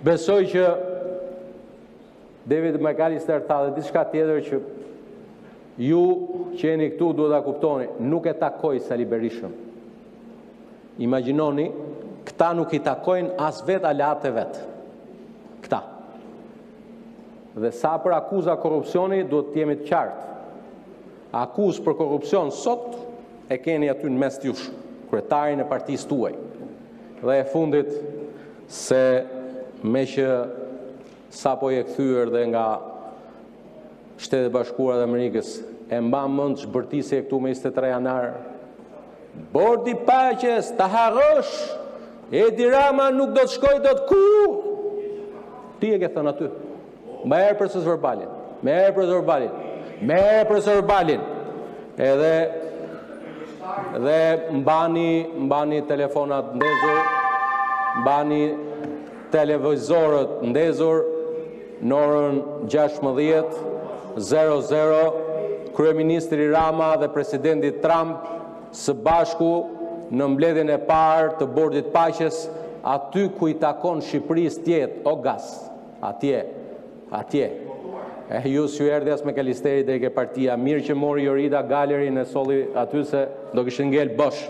Besoj që David McAllister tha dhe diçka tjetër që ju që jeni këtu duhet ta kuptoni, nuk e takoj Sali Berishën. Imagjinoni, këta nuk i takojnë as vet aleate vet. Këta. Dhe sa për akuza korrupsioni duhet të jemi të qartë. Akuzë për korrupsion sot e keni aty në mes jush, kryetarin e partisë tuaj. Dhe e fundit se me që sapo je kthyer dhe nga Shtetet Bashkuara të Amerikës, e mban mend zbërtisje këtu me 23 janar. Bordi i Paqes, ta harrosh, Edi Rama nuk do të shkoj dot kur. Ti e ke thënë aty. Më herë për verbalin. Me herë për verbalin. Edhe mbani telefonat ndezur, mbani televizorët ndezur në orën 16:00, kryeministri Rama dhe presidenti Trump së bashku në mbledhjen e parë të Bordit Paqes, aty ku i takon Shqipërisë tjetë, o gas, atje. Ju s'ju erdhi as me Kalisteri dhe ke partia, mirë që mori Jorida Galerin e solli aty se do kishte ngel bosh.